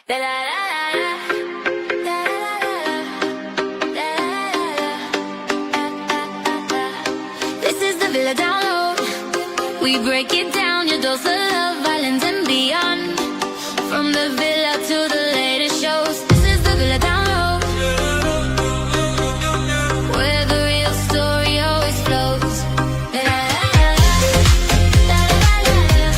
La la la la la la la. This is the Villa Download. We break it down, your dose of love, violence and beyond. From the villa to the latest shows. This is the Villa Download, where the real story always flows. La la la la la la la la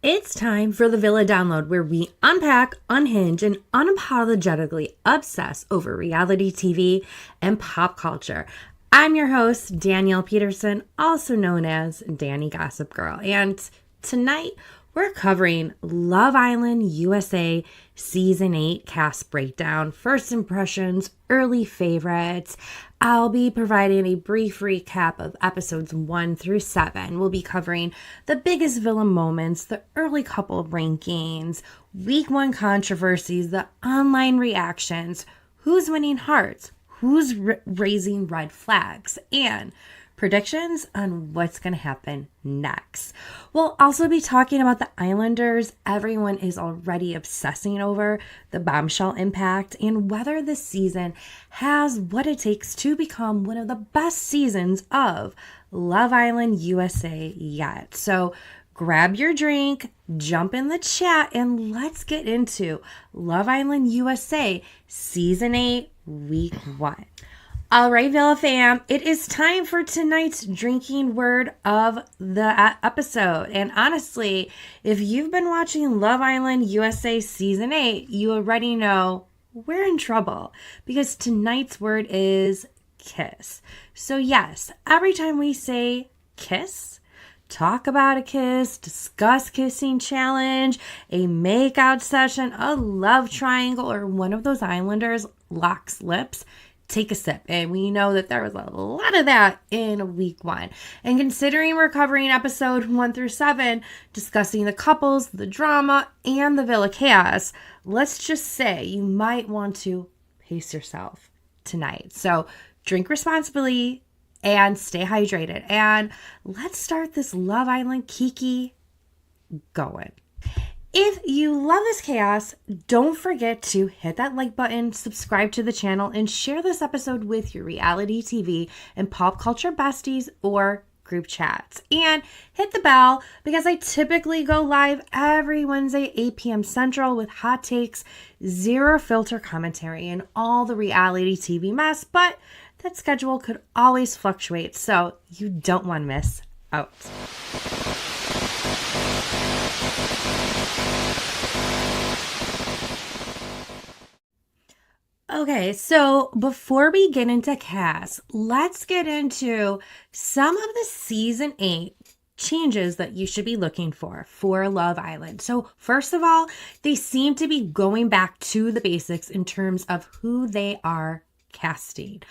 It's time for the Villa Download, where we unpack, unhinge, and unapologetically obsess over reality TV and pop culture. I'm your host, Danielle Peterson, also known as Danny Gossip Girl, and tonight we're covering Love Island USA Season 8 cast breakdown, first impressions, early favorites. I'll be providing a brief recap of episodes 1 through 7. We'll be covering the biggest villain moments, the early couple rankings, week 1 controversies, the online reactions, who's winning hearts, who's raising red flags, and predictions on what's going to happen next. We'll also be talking about the Islanders. Everyone is already obsessing over the Bombshell impact and whether this season has what it takes to become one of the best seasons of Love Island USA yet. So grab your drink, jump in the chat, and let's get into Love Island USA Season 8, Week 1. All right, Villa fam, it is time for tonight's drinking word of the episode. And honestly, if you've been watching Love Island USA Season 8, you already know we're in trouble because tonight's word is kiss. So yes, every time we say kiss, talk about a kiss, discuss kissing challenge, a makeout session, a love triangle, or one of those Islanders locks lips, take a sip. And we know that there was a lot of that in week 1. And considering we're covering episode 1 through 7, discussing the couples, the drama, and the Villa chaos, let's just say you might want to pace yourself tonight. So drink responsibly and stay hydrated. And let's start this Love Island Kiki going. If you love this chaos, don't forget to hit that like button, subscribe to the channel, and share this episode with your reality TV and pop culture besties or group chats. And hit the bell because I typically go live every Wednesday, 8 p.m. Central with hot takes, zero filter commentary, and all the reality TV mess, but that schedule could always fluctuate, so you don't want to miss out. Okay, so before we get into cast, let's get into some of the season 8 changes that you should be looking for Love Island. So first of all, they seem to be going back to the basics in terms of who they are casting.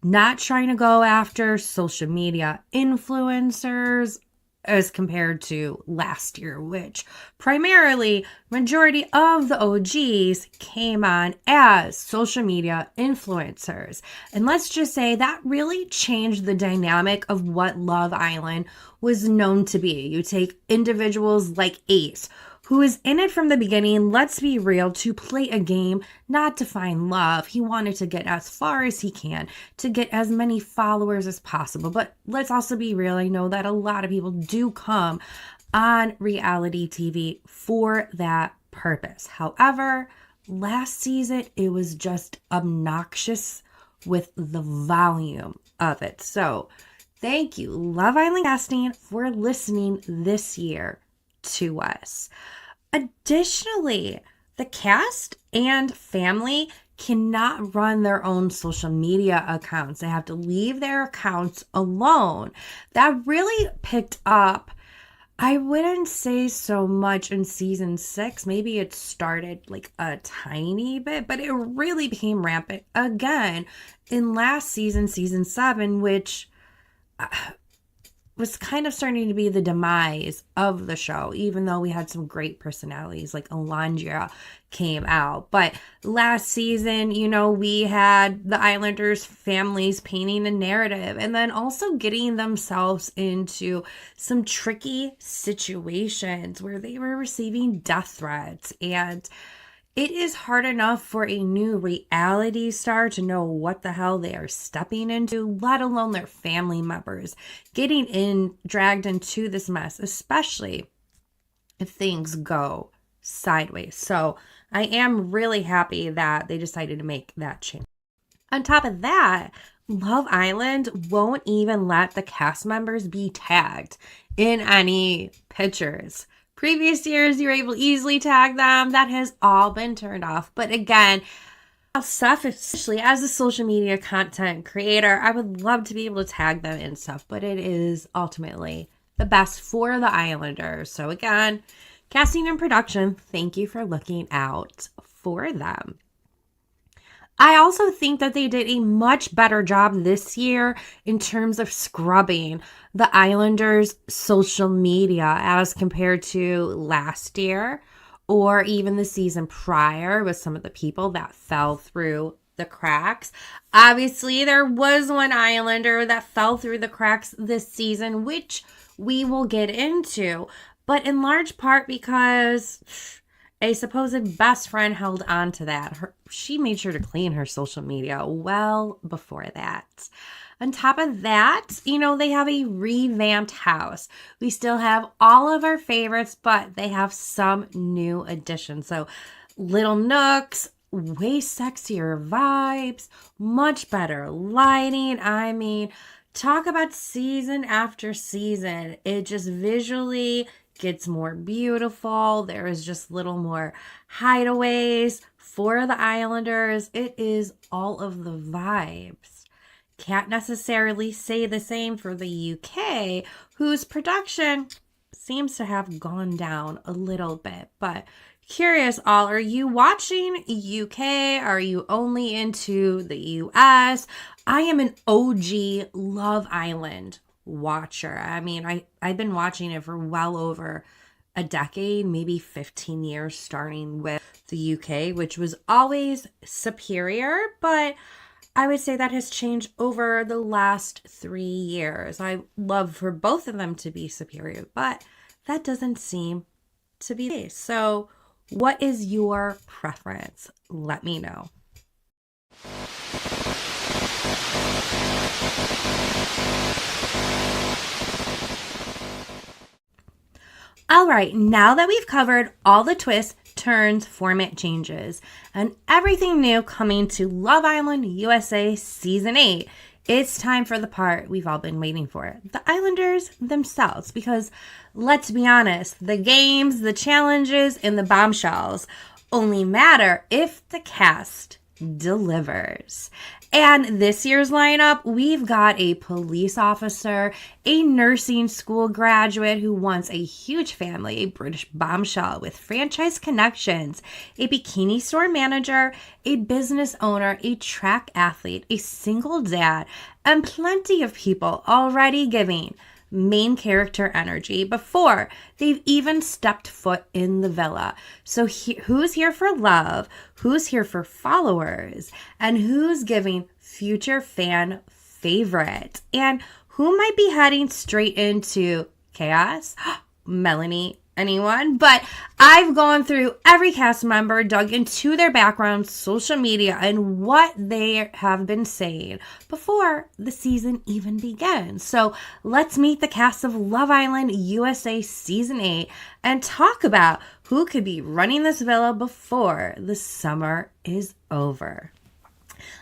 Not trying to go after social media influencers as compared to last year, which primarily majority of the OGs came on as social media influencers. And let's just say that really changed the dynamic of what Love Island was known to be. You take individuals like Ace, who is in it from the beginning, let's be real, to play a game, not to find love. He wanted to get as far as he can, to get as many followers as possible. But let's also be real. I know that a lot of people do come on reality TV for that purpose. However, last season, it was just obnoxious with the volume of it. So thank you, Love Island casting, for listening this year to us. Additionally, the cast and family cannot run their own social media accounts. They have to leave their accounts alone. That really picked up, I wouldn't say so much in season 6. Maybe it started like a tiny bit, but it really became rampant again in last season, season 7, which was kind of starting to be the demise of the show, even though we had some great personalities like Alondra came out. But last season, we had the Islanders families painting a narrative and then also getting themselves into some tricky situations where they were receiving death threats. And it is hard enough for a new reality star to know what the hell they are stepping into, let alone their family members getting dragged into this mess, especially if things go sideways. So I am really happy that they decided to make that change. On top of that, Love Island won't even let the cast members be tagged in any pictures. Previous years, you were able to easily tag them. That has all been turned off. But again, selfishly, as a social media content creator, I would love to be able to tag them and stuff. But it is ultimately the best for the Islanders. So again, casting and production, thank you for looking out for them. I also think that they did a much better job this year in terms of scrubbing the Islanders' social media as compared to last year or even the season prior with some of the people that fell through the cracks. Obviously, there was one Islander that fell through the cracks this season, which we will get into, but in large part because a supposed best friend held on to that. She made sure to clean her social media well before that. On top of that, they have a revamped house. We still have all of our favorites, but they have some new additions. So little nooks, way sexier vibes, much better lighting. I mean, talk about season after season. It just visually gets more beautiful. There is just little more hideaways for the Islanders. It is all of the vibes. Can't necessarily say the same for the UK, whose production seems to have gone down a little bit. But curious all, are you watching UK? Are you only into the US? I am an OG Love Island watcher. I mean, I've been watching it for well over a decade, maybe 15 years, starting with the UK, which was always superior, but I would say that has changed over the last 3 years. I love for both of them to be superior, but that doesn't seem to be the case. So what is your preference? Let me know. All right, now that we've covered all the twists, turns, format changes, and everything new coming to Love Island USA Season 8, it's time for the part we've all been waiting for, the Islanders themselves. Because let's be honest, the games, the challenges, and the bombshells only matter if the cast delivers. And this year's lineup, we've got a police officer, a nursing school graduate who wants a huge family, a British bombshell with franchise connections, a bikini store manager, a business owner, a track athlete, a single dad, and plenty of people already giving main character energy before they've even stepped foot in the villa. So who's here for love, who's here for followers, and who's giving future fan favorite, and who might be heading straight into chaos? Melanie, anyone? But I've gone through every cast member, dug into their background, social media, and what they have been saying before the season even begins. So let's meet the cast of Love Island USA Season 8 and talk about who could be running this villa before the summer is over.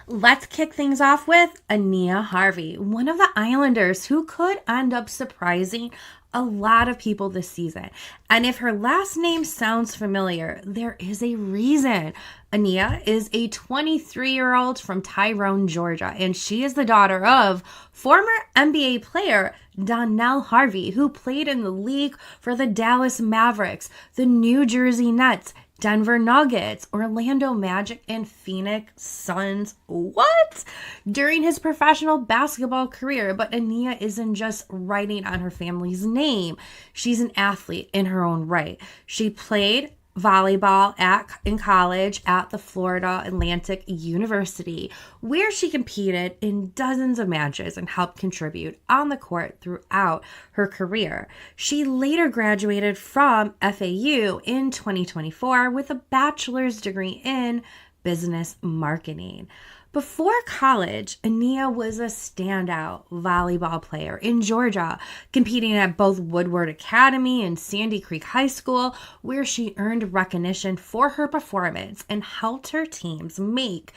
Let's kick things off with Ania Harvey, one of the Islanders who could end up surprising a lot of people this season. And if her last name sounds familiar, there is a reason. Ania is a 23-year-old from Tyrone, Georgia, and she is the daughter of former NBA player Danielle Harvey, who played in the league for the Dallas Mavericks, the New Jersey Nets, Denver Nuggets, Orlando Magic, and Phoenix Suns. What? During his professional basketball career. But Ania isn't just writing on her family's name. She's an athlete in her own right. She played volleyball in college at the Florida Atlantic University, where she competed in dozens of matches and helped contribute on the court throughout her career. She later graduated from FAU in 2024 with a bachelor's degree in business marketing. Before college, Ania was a standout volleyball player in Georgia, competing at both Woodward Academy and Sandy Creek High School, where she earned recognition for her performance and helped her teams make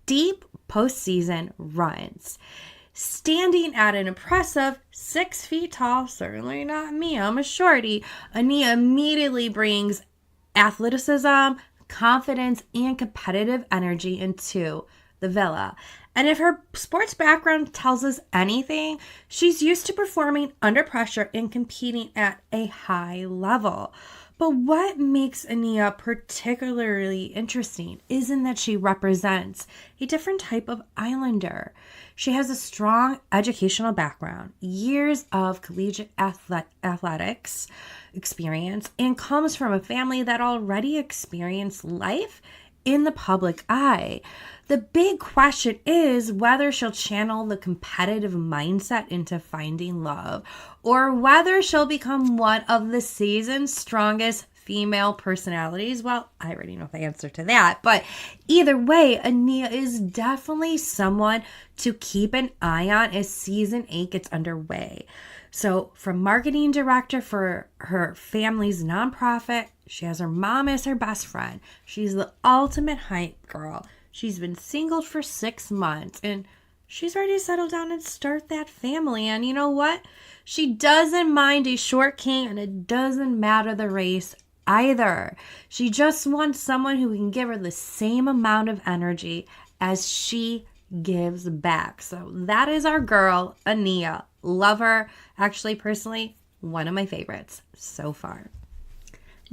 deep postseason runs. Standing at an impressive 6 feet tall, certainly not me, I'm a shorty, Ania immediately brings athleticism, confidence, and competitive energy into the villa. And if her sports background tells us anything, she's used to performing under pressure and competing at a high level. But what makes Ania particularly interesting isn't that she represents a different type of islander. She has a strong educational background, years of collegiate athletics experience, and comes from a family that already experienced life in the public eye. The big question is whether she'll channel the competitive mindset into finding love, or whether she'll become one of the season's strongest female personalities. Well, I already know the answer to that, but either way, Ania is definitely someone to keep an eye on as season 8 gets underway. So, from marketing director for her family's nonprofit, she has her mom as her best friend. She's the ultimate hype girl. She's been single for 6 months and she's ready to settle down and start that family. And you know what? She doesn't mind a short king, and it doesn't matter the race either. She just wants someone who can give her the same amount of energy as she gives back. So that is our girl, Ania. Love her. Actually, personally, one of my favorites so far.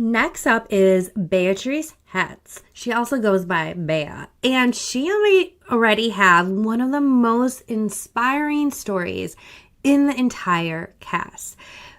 Next up is Beatrice Hetz. She also goes by Bea, and she already have one of the most inspiring stories in the entire cast.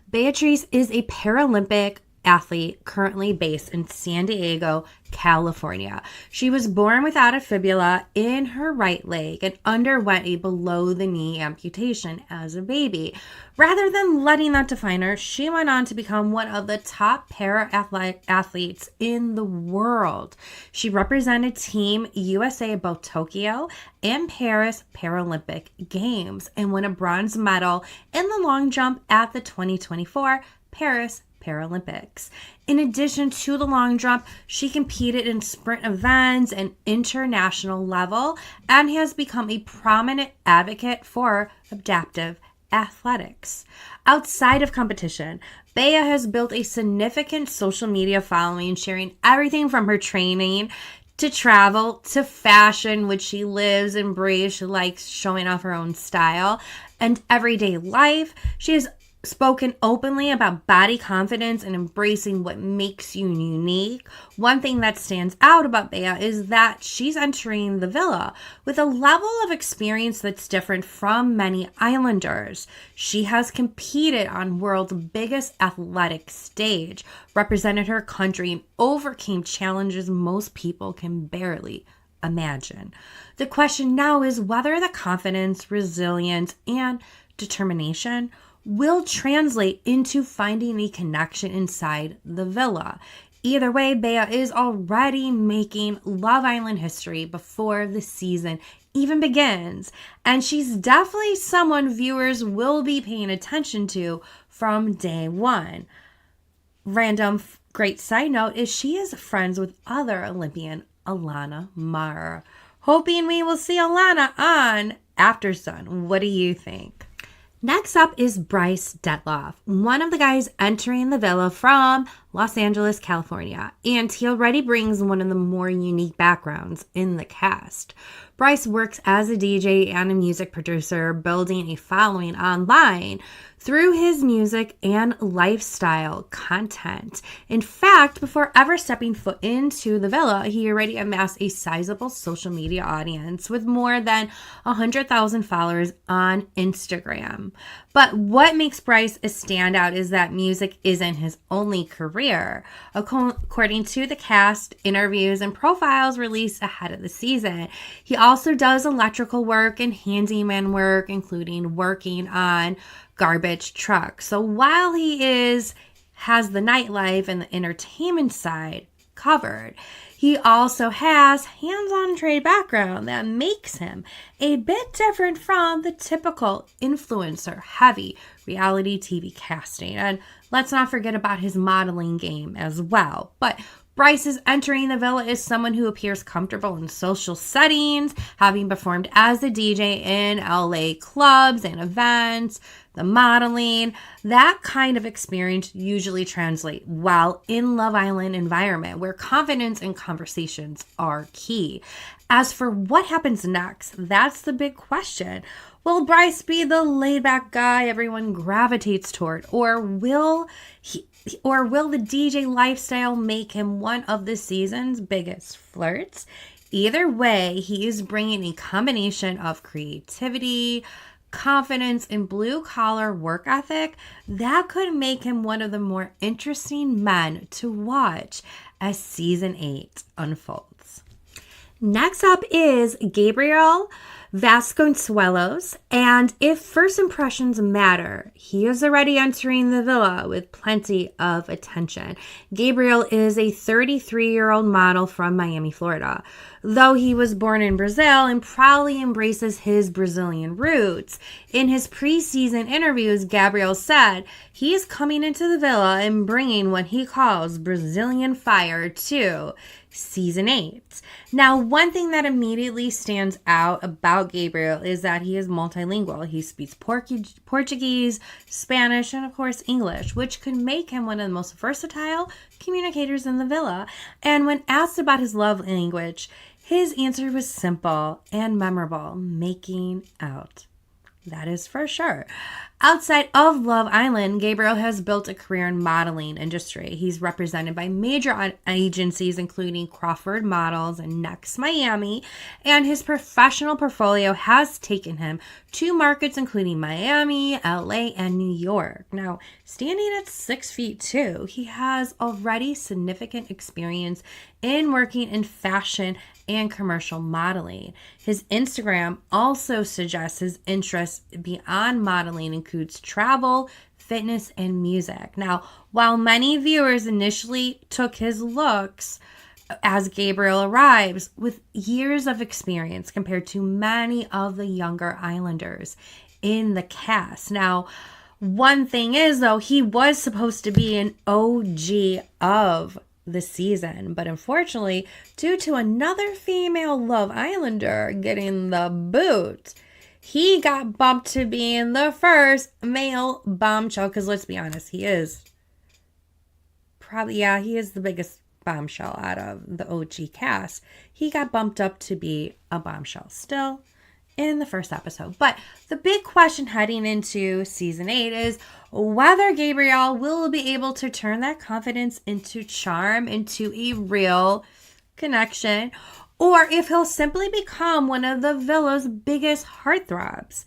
Beatrice is a Paralympic athlete currently based in San Diego, California. She was born without a fibula in her right leg and underwent a below-the-knee amputation as a baby. Rather than letting that define her, she went on to become one of the top para-athletes in the world. She represented Team USA at both Tokyo and Paris Paralympic Games and won a bronze medal in the long jump at the 2024 Paris Paralympics. In addition to the long jump, she competed in sprint events and international level and has become a prominent advocate for adaptive athletics. Outside of competition, Bea has built a significant social media following, sharing everything from her training to travel to fashion, which she lives and breathes. She likes showing off her own style and everyday life. She has spoken openly about body confidence and embracing what makes you unique. One thing that stands out about Bea is that she's entering the villa with a level of experience that's different from many islanders. She has competed on world's biggest athletic stage, represented her country, and overcame challenges most people can barely imagine. The question now is whether the confidence, resilience, and determination will translate into finding a connection inside the villa. Either way, Bea is already making Love Island history before the season even begins, and she's definitely someone viewers will be paying attention to from day one. Random great side note is she is friends with other Olympian Alana Mara. Hoping we will see Alana on After Sun. What do you think? Next up is Bryce Detloff, one of the guys entering the villa from Los Angeles, California, and he already brings one of the more unique backgrounds in the cast. Bryce works as a DJ and a music producer, building a following online through his music and lifestyle content. In fact, before ever stepping foot into the villa, he already amassed a sizable social media audience with more than 100,000 followers on Instagram. But what makes Bryce a standout is that music isn't his only career. According to the cast, interviews, and profiles released ahead of the season, he also does electrical work and handyman work, including working on garbage trucks. So while he has the nightlife and the entertainment side covered, he also has hands-on trade background that makes him a bit different from the typical influencer-heavy reality TV casting. And let's not forget about his modeling game as well. But Bryce's entering the villa is someone who appears comfortable in social settings, having performed as a DJ in LA clubs and events. The modeling, that kind of experience usually translates well in Love Island environment where confidence and conversations are key. As for what happens next, that's the big question. Will Bryce be the laid-back guy everyone gravitates toward, or will the DJ lifestyle make him one of the season's biggest flirts? Either way, he is bringing a combination of creativity, confidence, and blue-collar work ethic that could make him one of the more interesting men to watch as season 8 unfolds. Next up is Gabriel Vasconcelos, and if first impressions matter, he is already entering the villa with plenty of attention. Gabriel is a 33-year-old model from Miami, Florida. Though he was born in Brazil and proudly embraces his Brazilian roots, in his preseason interviews, Gabriel said he is coming into the villa and bringing what he calls Brazilian fire to season 8. Now, one thing that immediately stands out about Gabriel is that he is multilingual. He speaks Portuguese, Spanish, and of course English, which could make him one of the most versatile communicators in the villa. And when asked about his love language, his answer was simple and memorable: making out. That is for sure. Outside of Love Island, Gabriel has built a career in modeling industry. He's represented by major agencies including Crawford Models and Next Miami, and his professional portfolio has taken him to markets including Miami, LA, and New York. Now, standing at 6'2", he has already significant experience in working in fashion and commercial modeling. His Instagram also suggests his interests beyond modeling includes travel, fitness, and music. Now, while many viewers initially took his looks as Gabriel arrives with years of experience compared to many of the younger Islanders in the cast. Now, one thing is, though, he was supposed to be an OG of the season, but unfortunately, due to another female Love Islander getting the boot, he got bumped to being the first male bombshell, because let's be honest, he is the biggest bombshell out of the OG cast. He got bumped up to be a bombshell still in the first episode. But the big question heading into season 8 is whether Gabriel will be able to turn that confidence into charm, into a real connection, or if he'll simply become one of the villa's biggest heartthrobs.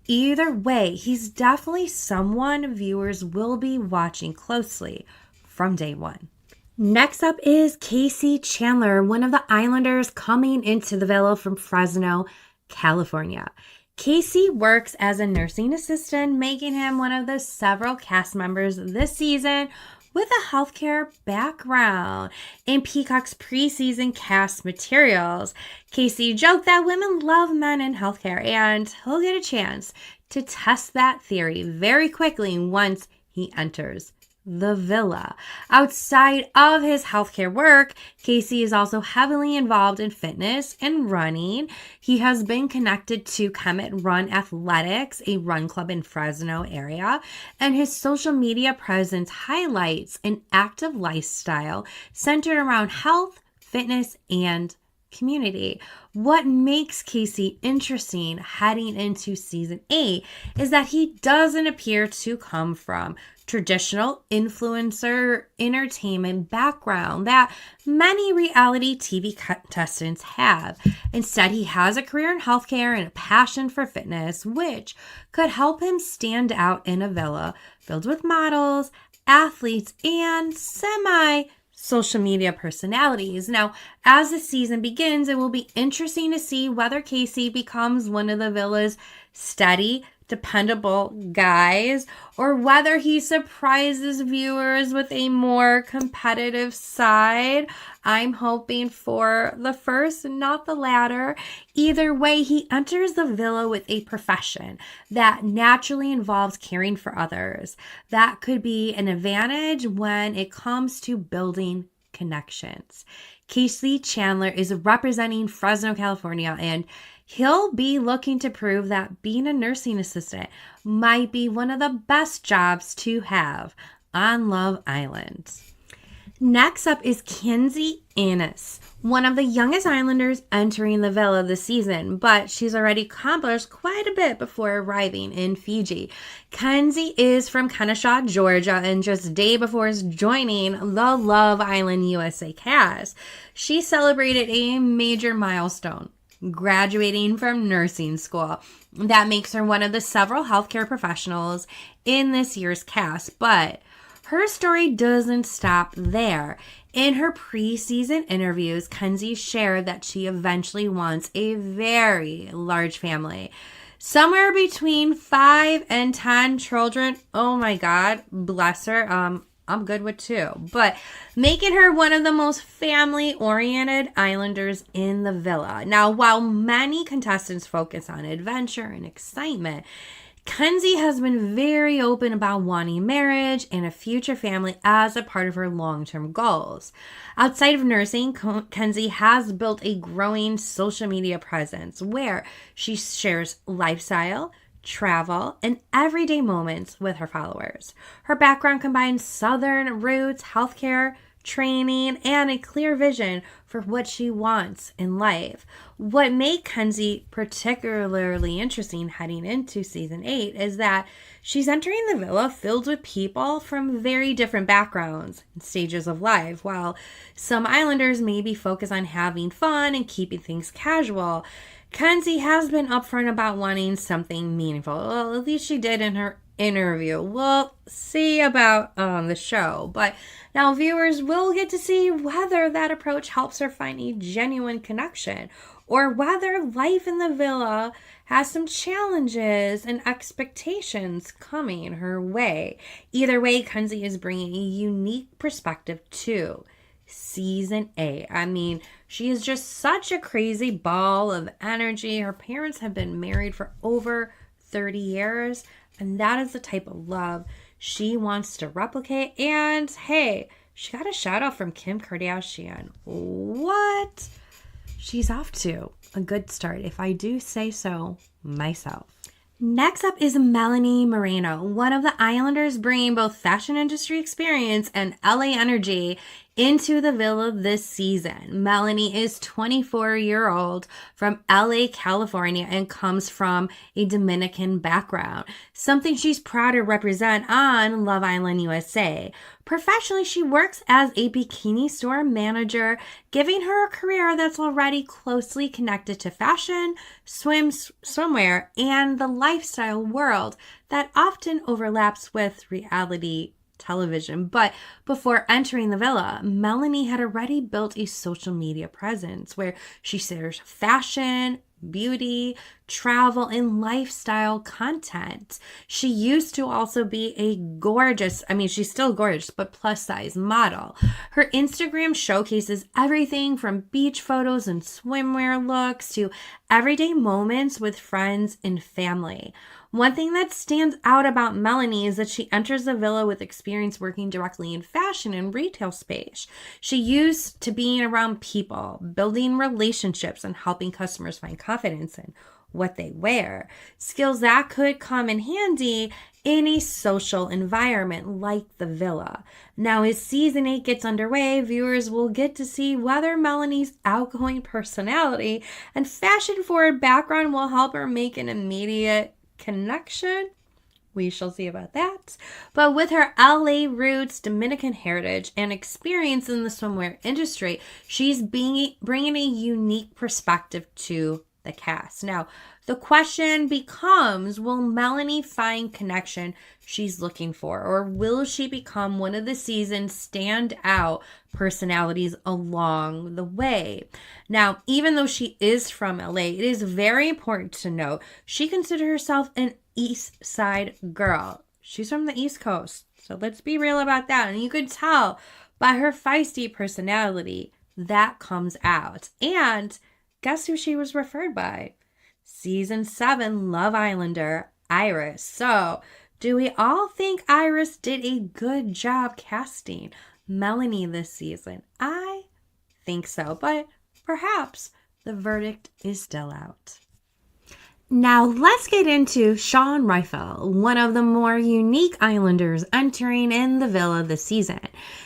Either way, he's definitely someone viewers will be watching closely from day one. Next up is Casey Chandler, one of the Islanders coming into the villa from Fresno, California. Casey works as a nursing assistant, making him one of the several cast members this season with a healthcare background. In Peacock's preseason cast materials, Casey joked that women love men in healthcare, and he'll get a chance to test that theory very quickly once he enters the villa. Outside of his healthcare work, Casey is also heavily involved in fitness and running. He has been connected to Kemet Run Athletics, a run club in Fresno area, and his social media presence highlights an active lifestyle centered around health, fitness, and community. What makes Casey interesting heading into season 8 is that he doesn't appear to come from traditional influencer entertainment background that many reality TV contestants have. Instead, he has a career in healthcare and a passion for fitness, which could help him stand out in a villa filled with models, athletes, and social media personalities. Now, as the season begins, it will be interesting to see whether Casey becomes one of the villa's steady, dependable guys, or whether he surprises viewers with a more competitive side. I'm hoping for the first, not the latter. Either way, he enters the villa with a profession that naturally involves caring for others. That could be an advantage when it comes to building connections. Casey Chandler is representing Fresno, California, and he'll be looking to prove that being a nursing assistant might be one of the best jobs to have on Love Island. Next up is Kenzie Annis, one of the youngest Islanders entering the villa this season, but she's already accomplished quite a bit before arriving in Fiji. Kenzie is from Kennesaw, Georgia, and just a day before joining the Love Island USA cast, she celebrated a major milestone, graduating from nursing school. That makes her one of the several healthcare professionals in this year's cast, but her story doesn't stop there. In her preseason interviews, Kenzie shared that she eventually wants a very large family. Somewhere between 5 and 10 children. Oh my God, bless her. I'm good with 2. But making her one of the most family-oriented Islanders in the villa. Now, while many contestants focus on adventure and excitement, Kenzie has been very open about wanting marriage and a future family as a part of her long-term goals. Outside of nursing, Kenzie has built a growing social media presence where she shares lifestyle, travel, and everyday moments with her followers. Her background combines Southern roots, healthcare, training, and a clear vision for what she wants in life. What made Kenzie particularly interesting heading into season 8 is that she's entering the villa filled with people from very different backgrounds and stages of life. While some Islanders maybe focus on having fun and keeping things casual, Kenzie has been upfront about wanting something meaningful. Well, at least she did in her interview. We'll see about the show, but now viewers will get to see whether that approach helps her find a genuine connection or whether life in the villa has some challenges and expectations coming her way. Either way, Kenzie is bringing a unique perspective to season 8. I mean, she is just such a crazy ball of energy. Her parents have been married for over 30 years. And that is the type of love she wants to replicate. And hey, she got a shout out from Kim Kardashian. What? She's off to a good start, if I do say so myself. Next up is Melanie Moreno, one of the Islanders bringing both fashion industry experience and LA energy into the villa this season. Melanie is 24-year-old from LA, California, and comes from a Dominican background, something she's proud to represent on Love Island USA. Professionally, she works as a bikini store manager, giving her a career that's already closely connected to fashion, swimwear, and the lifestyle world that often overlaps with reality television. But before entering the villa, Melanie had already built a social media presence where she shares fashion, beauty, travel, and lifestyle content. She used to also be a gorgeous, she's still gorgeous, but plus size model. Her Instagram showcases everything from beach photos and swimwear looks to everyday moments with friends and family. One thing that stands out about Melanie is that she enters the villa with experience working directly in fashion and retail space. She used to being around people, building relationships, and helping customers find confidence in what they wear. Skills that could come in handy in a social environment like the villa. Now, as season 8 gets underway, viewers will get to see whether Melanie's outgoing personality and fashion-forward background will help her make an immediate connection. We shall see about that. But with her LA roots, Dominican heritage, and experience in the swimwear industry, she's bringing a unique perspective to the cast. Now, the question becomes, will Melanie find connection she's looking for, or will she become one of the season's standout personalities along the way? Now, even though she is from LA, it is very important to note she considers herself an East Side girl. She's from the East Coast, so let's be real about that. And you could tell by her feisty personality that comes out. And guess who she was referred by? Season 7 Love Islander, Iris. So, do we all think Iris did a good job casting Melanie this season? I think so, but perhaps the verdict is still out. Now, let's get into Sean Rifle, one of the more unique Islanders entering in the villa this season.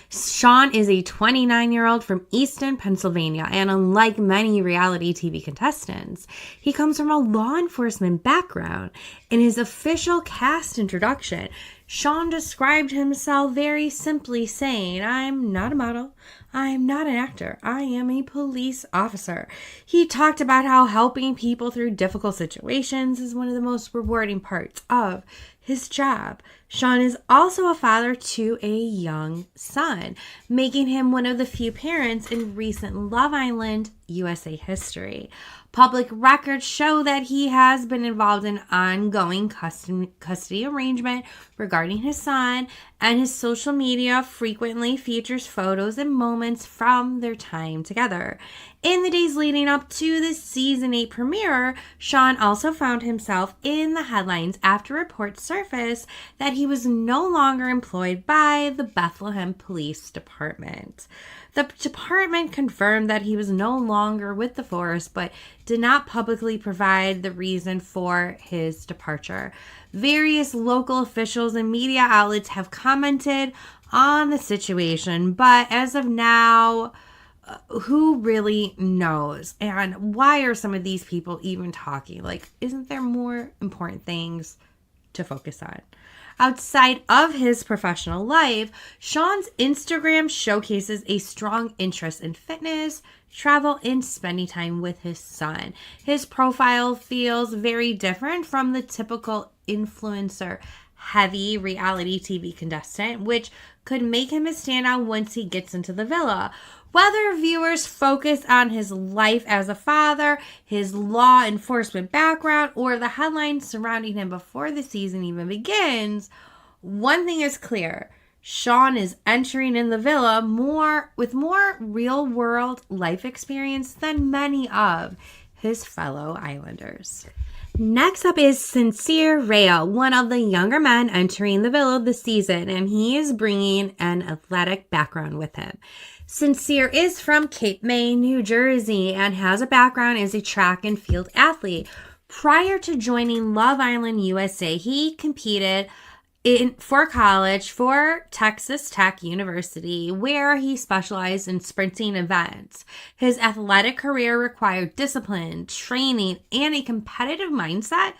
Sean is a 29-year-old from Easton, Pennsylvania, and unlike many reality TV contestants, he comes from a law enforcement background. In his official cast introduction, Sean described himself very simply saying, "I'm not a model. I'm not an actor. I am a police officer." He talked about how helping people through difficult situations is one of the most rewarding parts of his job. Sean is also a father to a young son, making him one of the few parents in recent Love Island USA history. Public records show that he has been involved in ongoing custody arrangement regarding his son, and his social media frequently features photos and moments from their time together. In the days leading up to the season 8 premiere, Sean also found himself in the headlines after reports surfaced that he was no longer employed by the Bethlehem Police Department. The department confirmed that he was no longer with the force, but did not publicly provide the reason for his departure. Various local officials and media outlets have commented on the situation, but as of now, who really knows? And why are some of these people even talking? Like, isn't there more important things to focus on? Outside of his professional life, Sean's Instagram showcases a strong interest in fitness, travel, and spending time with his son. His profile feels very different from the typical influencer-heavy reality TV contestant, which could make him a standout once he gets into the villa. Whether viewers focus on his life as a father, his law enforcement background, or the headlines surrounding him before the season even begins, one thing is clear. Sean is entering in the villa with more real-world life experience than many of his fellow Islanders. Next up is Sincere Rea, one of the younger men entering the villa this season, and he is bringing an athletic background with him. Sincere is from Cape May, New Jersey, and has a background as a track and field athlete. Prior to joining Love Island USA, he competed for college for Texas Tech University, where he specialized in sprinting events. His athletic career required discipline, training, and a competitive mindset,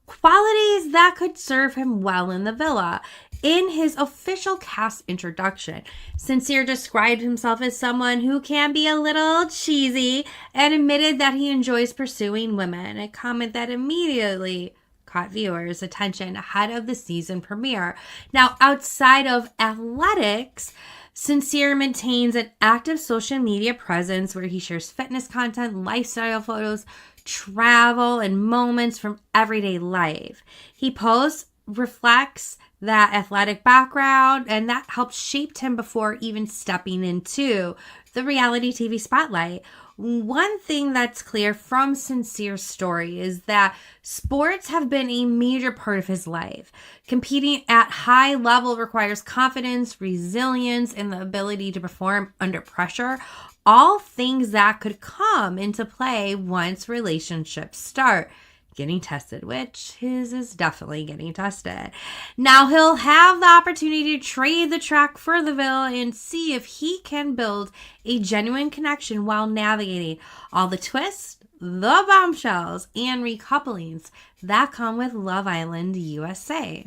qualities that could serve him well in the villa. In his official cast introduction, Sincere described himself as someone who can be a little cheesy and admitted that he enjoys pursuing women, a comment that immediately caught viewers' attention ahead of the season premiere. Now, outside of athletics, Sincere maintains an active social media presence where he shares fitness content, lifestyle photos, travel, and moments from everyday life. He posts, reflects that athletic background, and that helped shape him before even stepping into the reality TV spotlight. One thing that's clear from Sincere's story is that sports have been a major part of his life. Competing at high level requires confidence, resilience, and the ability to perform under pressure, all things that could come into play once relationships start getting tested, which his is definitely getting tested. Now he'll have the opportunity to trade the track for the villa and see if he can build a genuine connection while navigating all the twists, the bombshells, and recouplings that come with Love Island USA.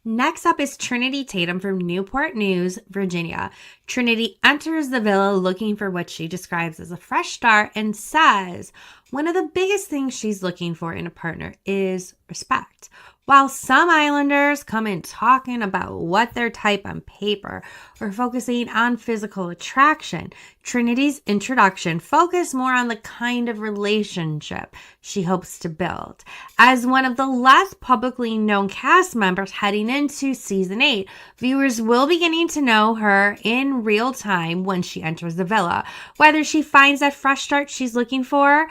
Next up is Trinity Tatum from Newport News, Virginia. Trinity enters the villa looking for what she describes as a fresh start and says one of the biggest things she's looking for in a partner is respect. While some Islanders come in talking about what they're type on paper or focusing on physical attraction, Trinity's introduction focused more on the kind of relationship she hopes to build. As one of the less publicly known cast members heading into season 8, viewers will be getting to know her in real time when she enters the villa. Whether she finds that fresh start she's looking for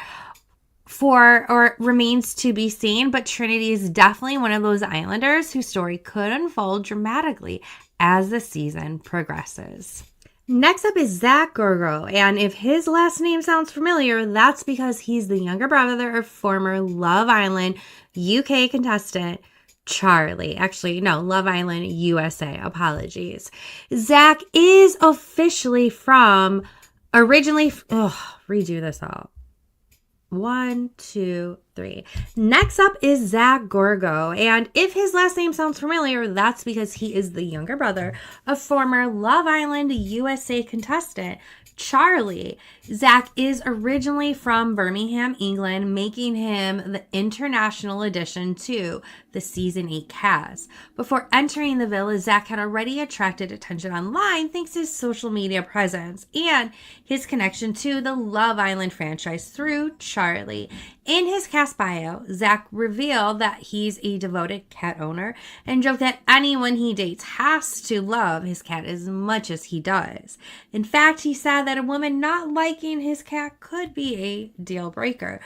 or remains to be seen, but Trinity is definitely one of those Islanders whose story could unfold dramatically as the season progresses. Next up is Zach Gorgo, and if his last name sounds familiar, that's because he's the younger brother of former Love Island UK contestant Charlie. Actually, no, Love Island USA. Apologies. Zach is officially redo this all. 1, 2, 3. Next up is Zach Gorgo, and if his last name sounds familiar, that's because he is the younger brother of former Love Island USA contestant Charlie. Zach is originally from Birmingham, England, making him the international addition to the season 8 cast. Before entering the villa, Zach had already attracted attention online thanks to his social media presence and his connection to the Love Island franchise through Charlie. In his cast bio, Zach revealed that he's a devoted cat owner and joked that anyone he dates has to love his cat as much as he does. In fact, he said that a woman not liking his cat could be a deal breaker.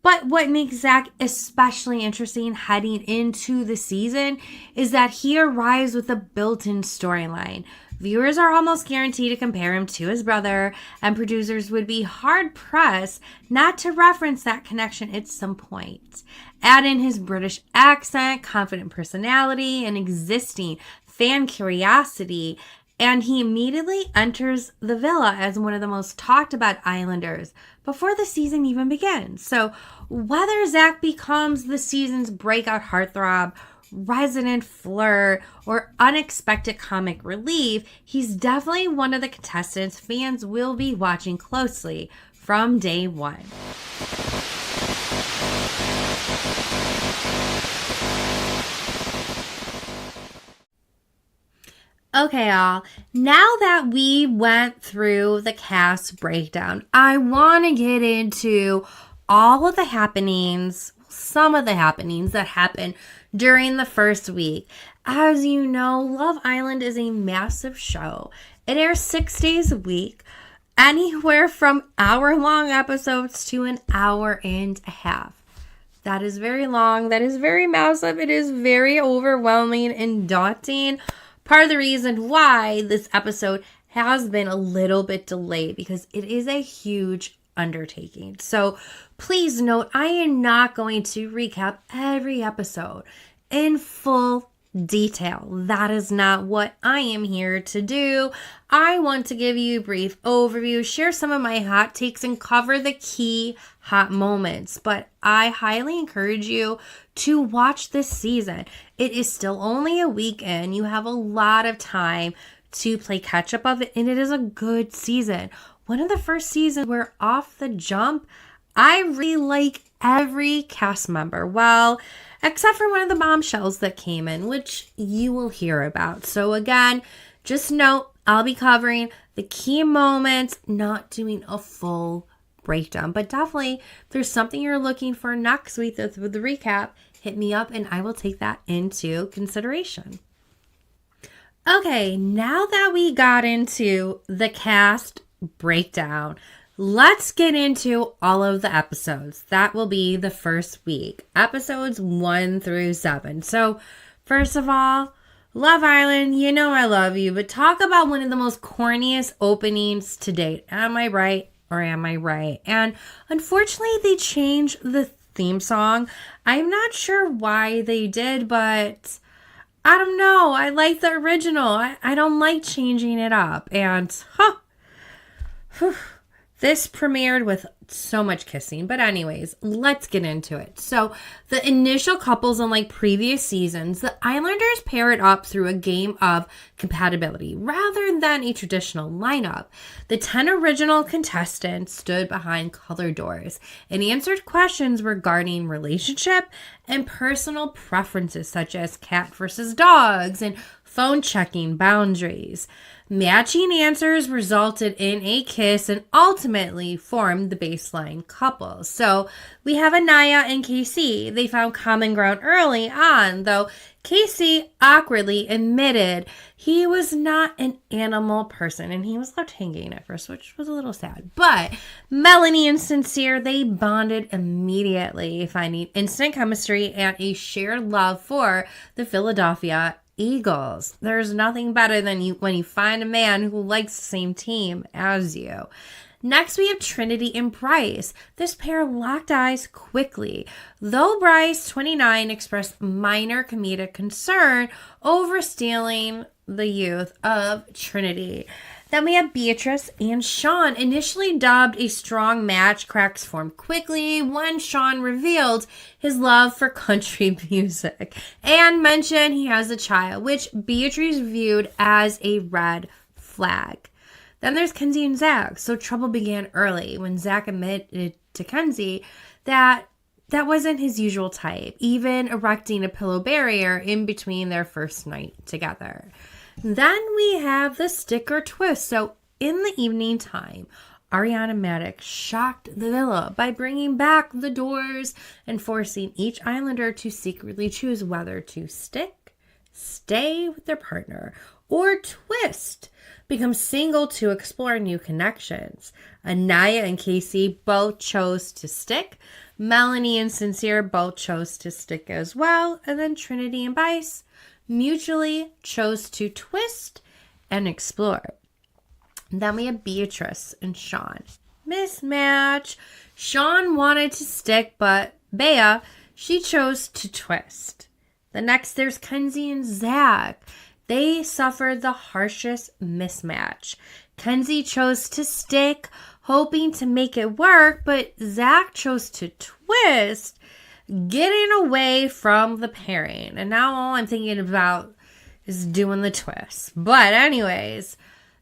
But what makes Zach especially interesting heading into the season is that he arrives with a built-in storyline. Viewers are almost guaranteed to compare him to his brother, and producers would be hard-pressed not to reference that connection at some point. Add in his British accent, confident personality, and existing fan curiosity, and he immediately enters the villa as one of the most talked about Islanders before the season even begins. So whether Zach becomes the season's breakout heartthrob, resident flirt, or unexpected comic relief, he's definitely one of the contestants fans will be watching closely from day one. Okay, y'all. Now that we went through the cast breakdown, I want to get into all of the happenings, some of the happenings that happened during the first week. As you know, Love Island is a massive show. It airs 6 days a week, anywhere from hour-long episodes to an hour and a half. That is very long. That is very massive. It is very overwhelming and daunting. Part of the reason why this episode has been a little bit delayed because it is a huge undertaking. So please note, I am not going to recap every episode in full detail. That is not what I am here to do. I want to give you a brief overview, share some of my hot takes, and cover the key hot moments. But I highly encourage you to watch this season. It is still only a week in. You have a lot of time to play catch up of it, and it is a good season. One of the first seasons where off the jump, I really like every cast member. Well, except for one of the bombshells that came in, which you will hear about. So again, just note, I'll be covering the key moments, not doing a full breakdown. But definitely, if there's something you're looking for next week with the recap, hit me up and I will take that into consideration. Okay, now that we got into the cast breakdown, let's get into all of the episodes. That will be the first week, episodes 1 through 7. So, first of all, Love Island, you know I love you, but talk about one of the most corniest openings to date. Am I right or am I right? And unfortunately, they changed the theme song. I'm not sure why they did, but I don't know. I like the original. I don't like changing it up. And this premiered with so much kissing. But anyways, let's get into it. So the initial couples, unlike previous seasons, the Islanders paired up through a game of compatibility rather than a traditional lineup. The 10 original contestants stood behind color doors and answered questions regarding relationship and personal preferences such as cat versus dogs and phone checking boundaries. Matching answers resulted in a kiss and ultimately formed the baseline couple. So we have Anaya and Casey. They found common ground early on, though Casey awkwardly admitted he was not an animal person and he was left hanging at first, which was a little sad. But Melanie and Sincere, they bonded immediately, finding instant chemistry and a shared love for the Philadelphia Eagles. There's nothing better than when you find a man who likes the same team as you. Next, we have Trinity and Bryce. This pair locked eyes quickly, though Bryce, 29, expressed minor comedic concern over stealing the youth of Trinity. Then we have Beatrice and Sean. Initially dubbed a strong match, cracks formed quickly when Sean revealed his love for country music and mentioned he has a child, which Beatrice viewed as a red flag. Then there's Kenzie and Zach. So trouble began early when Zach admitted to Kenzie that wasn't his usual type, even erecting a pillow barrier in between their first night together. Then we have the sticker twist. So in the evening time, Ariana and Madix shocked the villa by bringing back the doors and forcing each Islander to secretly choose whether to stick, stay with their partner, or twist, become single to explore new connections. Anaya and Casey both chose to stick. Melanie and Sincere both chose to stick as well. And then Trinity and Bryce mutually chose to twist and explore. Then we have Beatrice and Sean. Mismatch. Sean wanted to stick, but Bea, she chose to twist. The next, there's Kenzie and Zach. They suffered the harshest mismatch. Kenzie chose to stick, hoping to make it work, but Zach chose to twist, getting away from the pairing. And now all I'm thinking about is doing the twist. But anyways,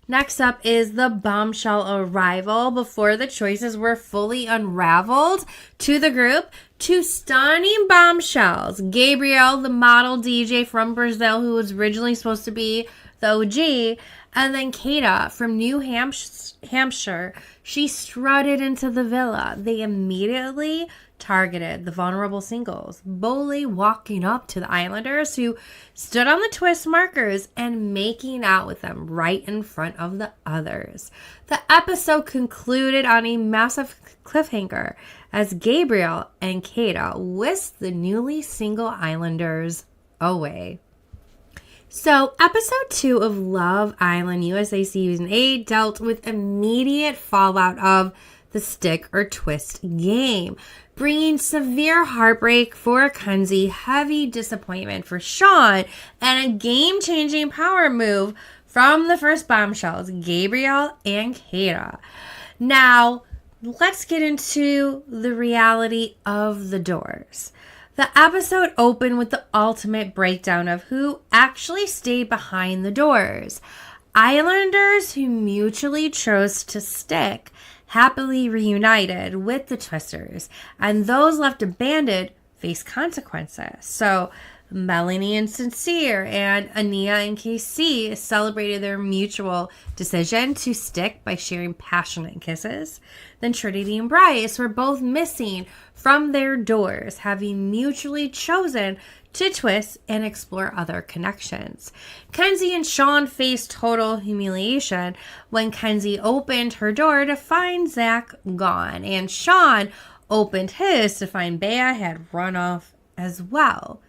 next up is the Bombshell arrival. Before the choices were fully unraveled to the group, two stunning bombshells. Gabriel, the model DJ from Brazil, who was originally supposed to be the OG, and then Kata from New Hampshire. She strutted into the villa. They immediately targeted the vulnerable singles, boldly walking up to the Islanders, who stood on the twist markers and making out with them right in front of the others. The episode concluded on a massive cliffhanger as Gabriel and Kata whisked the newly single Islanders away. So, episode 2 of Love Island USA Season 8 dealt with immediate fallout of the stick or twist game, bringing severe heartbreak for Kenzie, heavy disappointment for Sean, and a game-changing power move from the first bombshells, Gabriel and Kata. Now, let's get into the reality of the doors. The episode opened with the ultimate breakdown of who actually stayed behind the doors. Islanders who mutually chose to stick happily reunited with the twisters, and those left abandoned face consequences. So Melanie and Sincere and Ania and KC celebrated their mutual decision to stick by sharing passionate kisses. Then Trinity and Bryce were both missing from their doors, having mutually chosen to twist and explore other connections. Kenzie and Sean faced total humiliation when Kenzie opened her door to find Zach gone, and Sean opened his to find Bea had run off as well.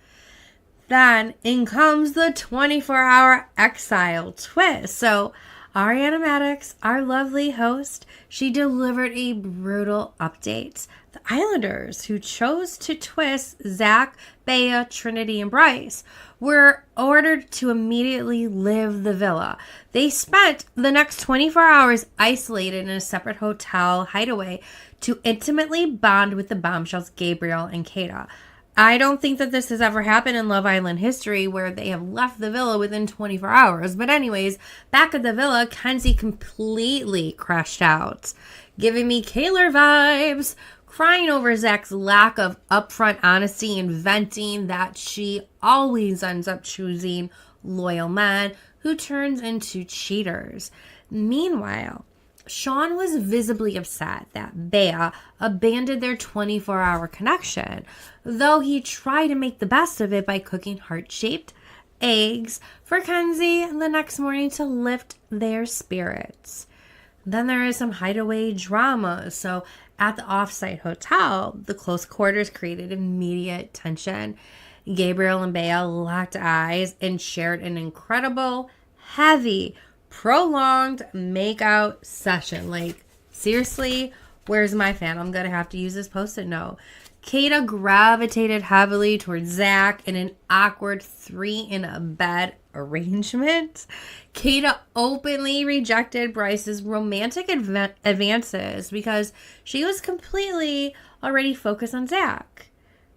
Then in comes the 24-hour exile twist. So Ariana Madix, our lovely host, she delivered a brutal update. The Islanders, who chose to twist Zach, Bea, Trinity, and Bryce, were ordered to immediately leave the villa. They spent the next 24 hours isolated in a separate hotel hideaway to intimately bond with the Bombshells, Gabriel and Kata. I don't think that this has ever happened in Love Island history where they have left the villa within 24 hours. But anyways, back at the villa, Kenzie completely crashed out, giving me Kaylor vibes, crying over Zach's lack of upfront honesty and venting that she always ends up choosing loyal men who turns into cheaters. Meanwhile, Sean was visibly upset that Bea abandoned their 24-hour connection, though he tried to make the best of it by cooking heart-shaped eggs for Kenzie the next morning to lift their spirits. Then there is some hideaway drama. So at the offsite hotel, the close quarters created immediate tension. Gabriel and Bea locked eyes and shared an incredible, heavy, prolonged makeout session. Like, seriously, where's my fan? I'm gonna have to use this post-it note. Kata gravitated heavily towards Zach in an awkward 3-in-a-bed arrangement. Kata openly rejected Bryce's romantic advances because she was completely already focused on Zach.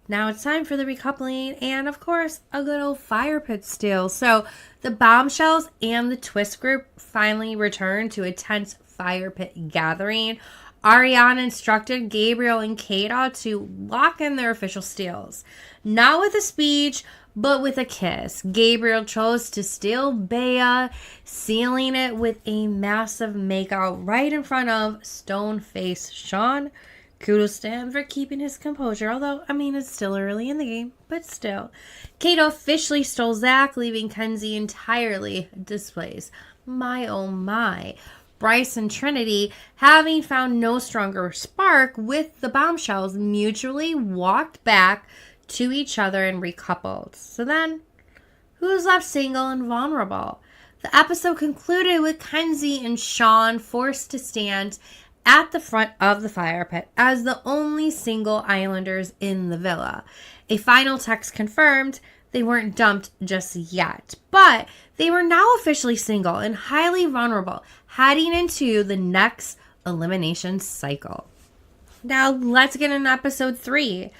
Now it's time for the recoupling and, of course, a good old fire pit steal. So the Bombshells and the Twist group finally returned to a tense fire pit gathering. Ariana instructed Gabriel and Kata to lock in their official steals. Not with a speech, but with a kiss. Gabriel chose to steal Bea, sealing it with a massive makeout right in front of stone-faced Sean. Kudos to him for keeping his composure, although, I mean, it's still early in the game, but still. Kata officially stole Zach, leaving Kenzie entirely displaced. My oh my. Bryce and Trinity, having found no stronger spark with the Bombshells, mutually walked back to each other and recoupled. So then, who's left single and vulnerable? The episode concluded with Kenzie and Sean forced to stand at the front of the fire pit as the only single Islanders in the villa. A final text confirmed they weren't dumped just yet, but they were now officially single and highly vulnerable, heading into the next elimination cycle. Now, let's get into episode 3.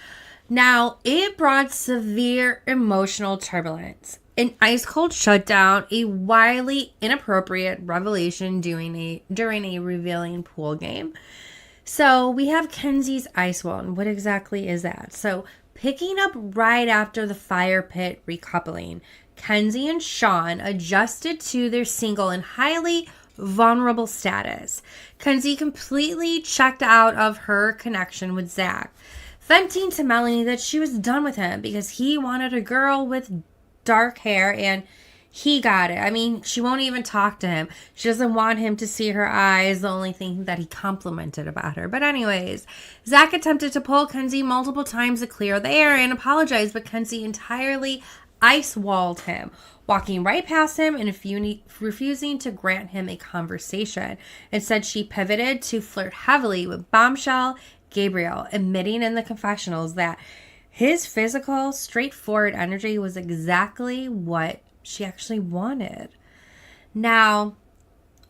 Now, it brought severe emotional turbulence, an ice-cold shutdown, a wildly inappropriate revelation during a revealing pool game. So, we have Kenzie's ice wall, and what exactly is that? So, picking up right after the fire pit recoupling, Kenzie and Sean adjusted to their single and highly vulnerable status. Kenzie completely checked out of her connection with Zach, venting to Melanie that she was done with him because he wanted a girl with dark hair and he got it. I mean, she won't even talk to him. She doesn't want him to see her eyes, the only thing that he complimented about her. But anyways, Zach attempted to pull Kenzie multiple times to clear the air and apologize, but Kenzie entirely ice-walled him, walking right past him and refusing to grant him a conversation. Instead, she pivoted to flirt heavily with Bombshell Gabriel, admitting in the confessionals that his physical, straightforward energy was exactly what she actually wanted. Now,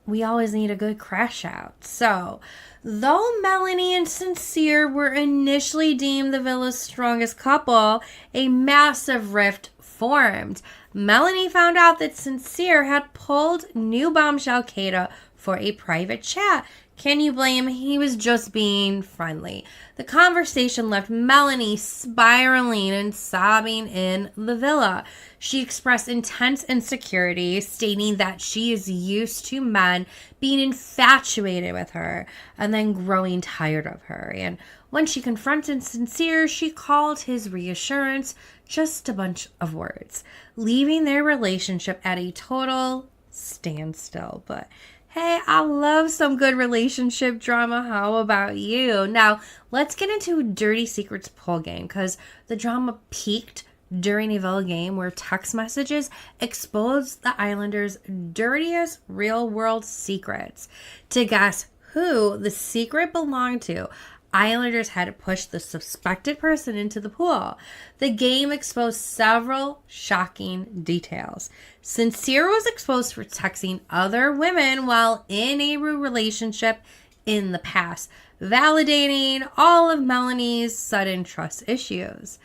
we always need a good crash out. So, though Melanie and Sincere were initially deemed the villa's strongest couple, a massive rift formed. Melanie found out that Sincere had pulled new Bombshell Kata for a private chat, Can you blame him? He was just being friendly. The conversation left Melanie spiraling and sobbing in the villa. She expressed intense insecurity, stating that she is used to men being infatuated with her and then growing tired of her. And when she confronted Sincere, she called his reassurance just a bunch of words, leaving their relationship at a total standstill. But hey, I love some good relationship drama. How about you? Now, let's get into a Dirty Secrets poll game, because the drama peaked during a Villa game where text messages exposed the Islanders' dirtiest real-world secrets. To guess who the secret belonged to, Islanders had to push the suspected person into the pool. The game exposed several shocking details. Sincere was exposed for texting other women while in a relationship in the past, validating all of Melanie's sudden trust issues.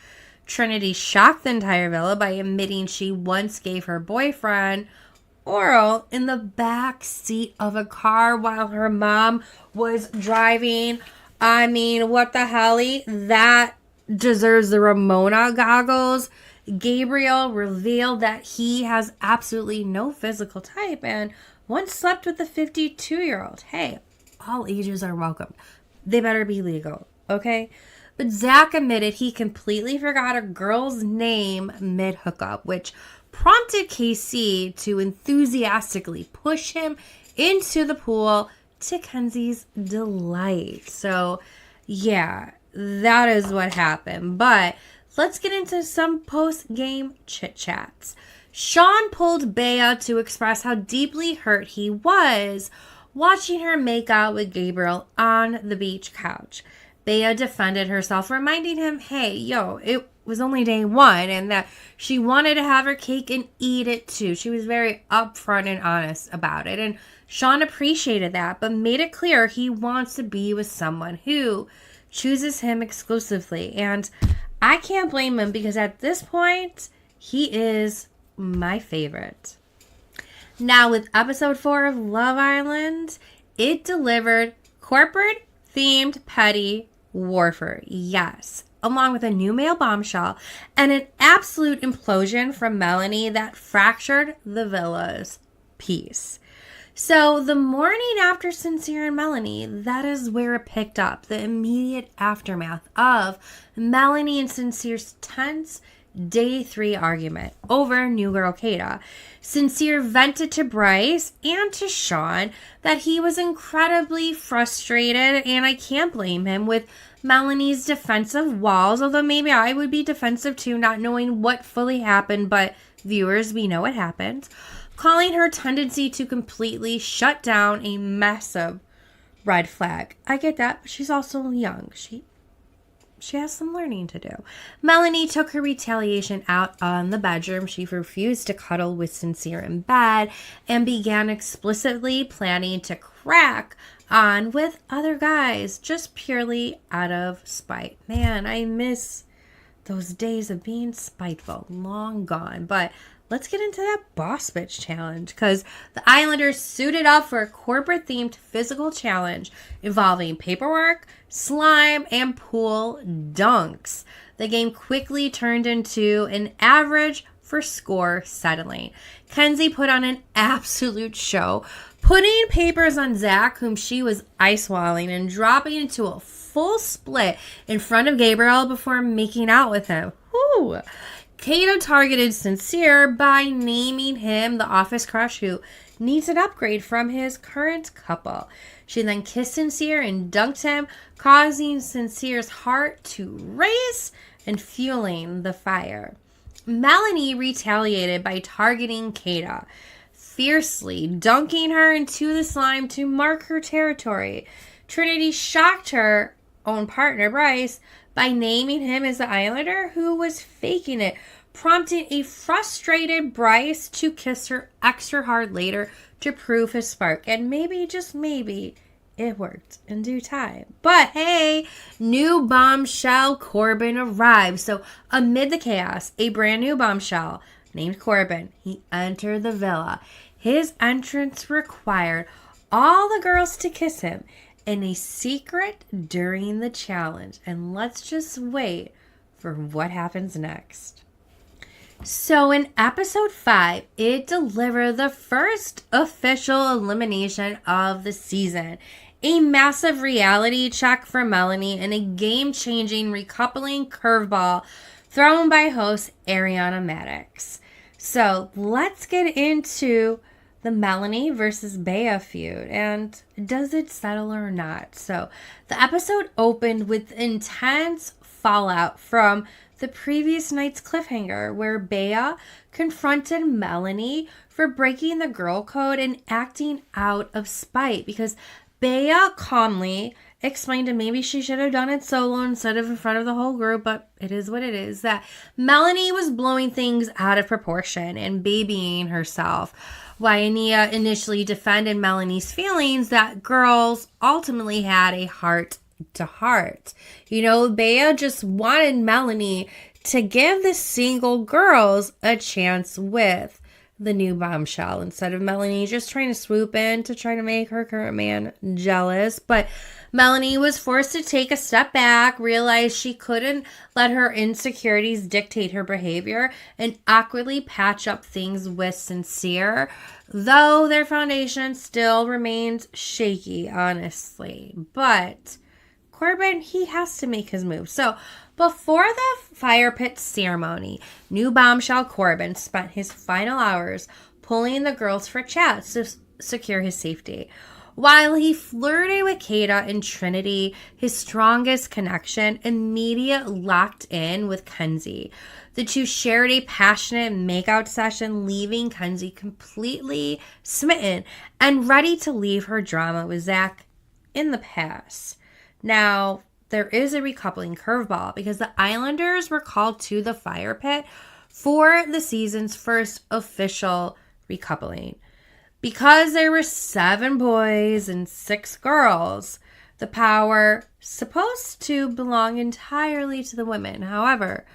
Trinity shocked the entire villa by admitting she once gave her boyfriend oral in the back seat of a car while her mom was driving. I mean, what the hell? That deserves the Ramona goggles. Gabriel revealed that he has absolutely no physical type and once slept with a 52-year-old. Hey, all ages are welcome. They better be legal, okay? But Zach admitted he completely forgot a girl's name mid-hookup, which prompted KC to enthusiastically push him into the pool to Kenzie's delight. So, yeah, that is what happened. But let's get into some post-game chit-chats. Sean pulled Bea to express how deeply hurt he was watching her make out with Gabriel on the beach couch. Bea defended herself, reminding him, hey, yo, it was only day one, and that she wanted to have her cake and eat it too. She was very upfront and honest about it. And Sean appreciated that, but made it clear he wants to be with someone who chooses him exclusively. And I can't blame him, because at this point, he is my favorite. Now, with episode 4 of Love Island, it delivered corporate-themed petty warfare. Yes. Along with a new male bombshell and an absolute implosion from Melanie that fractured the villa's peace. So the morning after Sincere and Melanie, that is where it picked up. The immediate aftermath of Melanie and Sincere's tense day 3 argument over new girl Kata. Sincere vented to Bryce and to Sean that he was incredibly frustrated, and I can't blame him, with Melanie's defensive walls, although maybe I would be defensive too, not knowing what fully happened, but viewers, we know what happened. Calling her tendency to completely shut down a massive red flag. I get that, but she's also young. She has some learning to do. Melanie took her retaliation out on the bedroom. She refused to cuddle with Sincere in bed and began explicitly planning to crack on with other guys just purely out of spite. Man, I miss those days of being spiteful. Long gone. But let's get into that boss bitch challenge, because the Islanders suited up for a corporate-themed physical challenge involving paperwork, slime, and pool dunks. The game quickly turned into an average for score settling. Kenzie put on an absolute show, putting papers on Zach, whom she was ice-walling, and dropping into a full split in front of Gabriel before making out with him. Whew. Kato targeted Sincere by naming him the office crush who needs an upgrade from his current couple. She then kissed Sincere and dunked him, causing Sincere's heart to race and fueling the fire. Melanie retaliated by targeting Kata, fiercely dunking her into the slime to mark her territory. Trinity shocked her own partner, Bryce, by naming him as the Islander who was faking it, prompting a frustrated Bryce to kiss her extra hard later to prove his spark. And maybe, just maybe, it worked in due time. But hey, new bombshell Corbin arrived. So amid the chaos, a brand new bombshell named Corbin, he entered the villa. His entrance required all the girls to kiss him in a secret during the challenge. And let's just wait for what happens next. So in episode 5, it delivered the first official elimination of the season. A massive reality check for Melanie and a game-changing recoupling curveball thrown by host Ariana Madix. So let's get into the Melanie versus Bea feud, and does it settle or not? So the episode opened with intense fallout from the previous night's cliffhanger, where Bea confronted Melanie for breaking the girl code and acting out of spite, because Bea calmly explained, and maybe she should have done it solo instead of in front of the whole group, but it is what it is, that Melanie was blowing things out of proportion and babying herself. While Ania initially defended Melanie's feelings, that girls ultimately had a heart to heart. Bea just wanted Melanie to give the single girls a chance with the new Bombshell, instead of Melanie just trying to swoop in to try to make her current man jealous. But Melanie was forced to take a step back, realize she couldn't let her insecurities dictate her behavior, and awkwardly patch up things with Sincere, though their foundation still remains shaky, honestly. But Corbin, he has to make his move. So before the fire pit ceremony, new Bombshell Corbin spent his final hours pulling the girls for chats to secure his safety. While he flirted with Kata and Trinity, his strongest connection immediately locked in with Kenzie. The two shared a passionate makeout session, leaving Kenzie completely smitten and ready to leave her drama with Zach in the past. Now, there is a recoupling curveball because the Islanders were called to the fire pit for the season's first official recoupling. Because there were 7 boys and 6 girls, the power supposed to belong entirely to the women. However,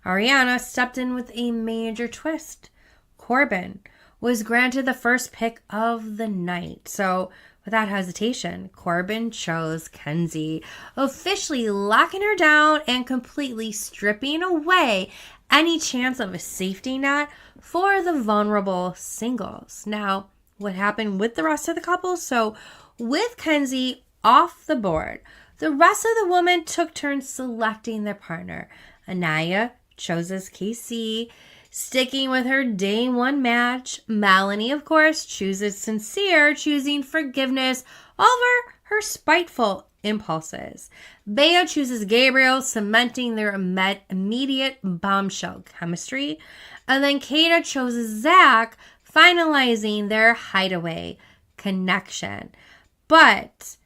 Ariana stepped in with a major twist. Corbin was granted the first pick of the night. So without hesitation, Corbin chose Kenzie, officially locking her down and completely stripping away any chance of a safety net for the vulnerable singles. Now, what happened with the rest of the couple? So with Kenzie off the board, the rest of the women took turns selecting their partner. Anaya chooses KC, sticking with her day 1 match. Melanie, of course, chooses Sincere, choosing forgiveness over her spiteful impulses. Bea chooses Gabriel, cementing their immediate Bombshell chemistry. And then Kata chooses Zach, finalizing their hideaway connection. But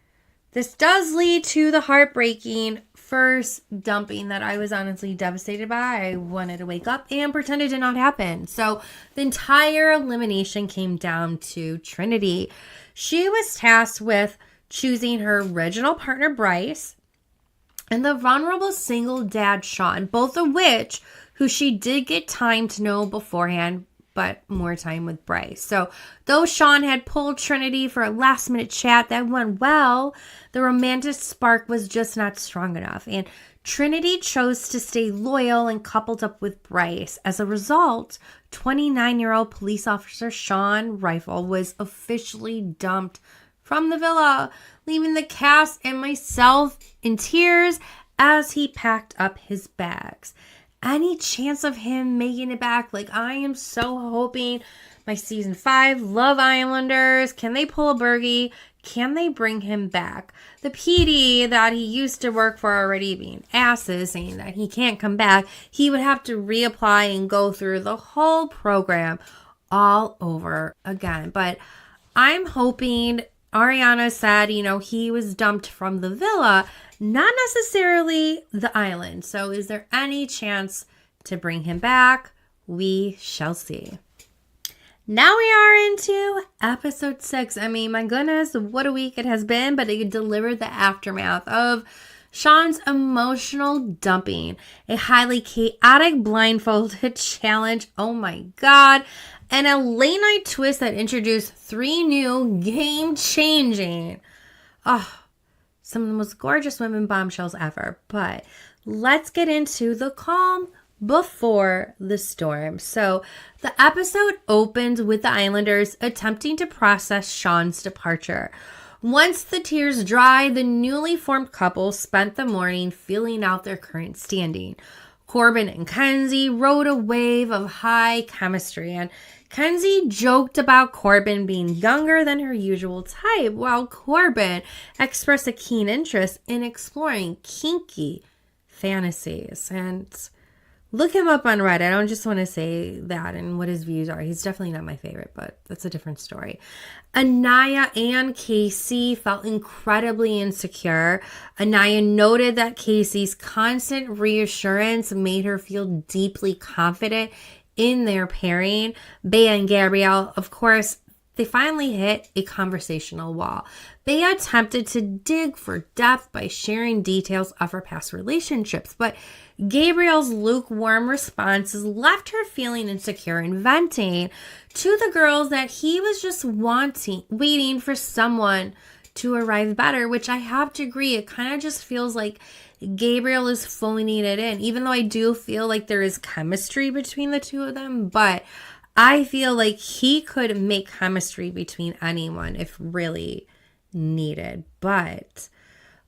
this does lead to the heartbreaking first dumping that I was honestly devastated by. I wanted to wake up and pretend it did not happen. So the entire elimination came down to Trinity. She was tasked with choosing her original partner, Bryce, and the vulnerable single dad, Sean, both of which who she did get time to know beforehand, but more time with Bryce. So though Sean had pulled Trinity for a last minute chat that went well, the romantic spark was just not strong enough. And Trinity chose to stay loyal and coupled up with Bryce. As a result, 29-year-old police officer Sean Rifle was officially dumped from the villa, leaving the cast and myself in tears as he packed up his bags. Any chance of him making it back? I am so hoping my season 5 Love Islanders, can they pull a Bergie? Can they bring him back? The PD that he used to work for already being asses, saying that he can't come back. He would have to reapply and go through the whole program all over again. But I'm hoping, Ariana said, he was dumped from the villa, not necessarily the island. So is there any chance to bring him back? We shall see. Now we are into episode 6. I mean, my goodness, what a week it has been, but it delivered the aftermath of Sean's emotional dumping, a highly chaotic blindfolded challenge. Oh my God. and a late night twist that introduced 3 new game-changing, some of the most gorgeous women bombshells ever. But let's get into the calm before the storm. So the episode opens with the Islanders attempting to process Sean's departure. Once the tears dried, the newly formed couple spent the morning feeling out their current standing. Corbin and Kenzie rode a wave of high chemistry, and Kenzie joked about Corbin being younger than her usual type, while Corbin expressed a keen interest in exploring kinky fantasies. And look him up on Reddit. I don't just want to say that and what his views are. He's definitely not my favorite, but that's a different story. Anaya and Casey felt incredibly insecure. Anaya noted that Casey's constant reassurance made her feel deeply confident in their pairing. Bea and Gabrielle, of course, they finally hit a conversational wall. Bea attempted to dig for depth by sharing details of her past relationships, but Gabrielle's lukewarm responses left her feeling insecure and venting to the girls that he was just waiting for someone to arrive better, which I have to agree. It kind of just feels like Gabriel is phoning it in, even though I do feel like there is chemistry between the two of them, but I feel like he could make chemistry between anyone if really needed. But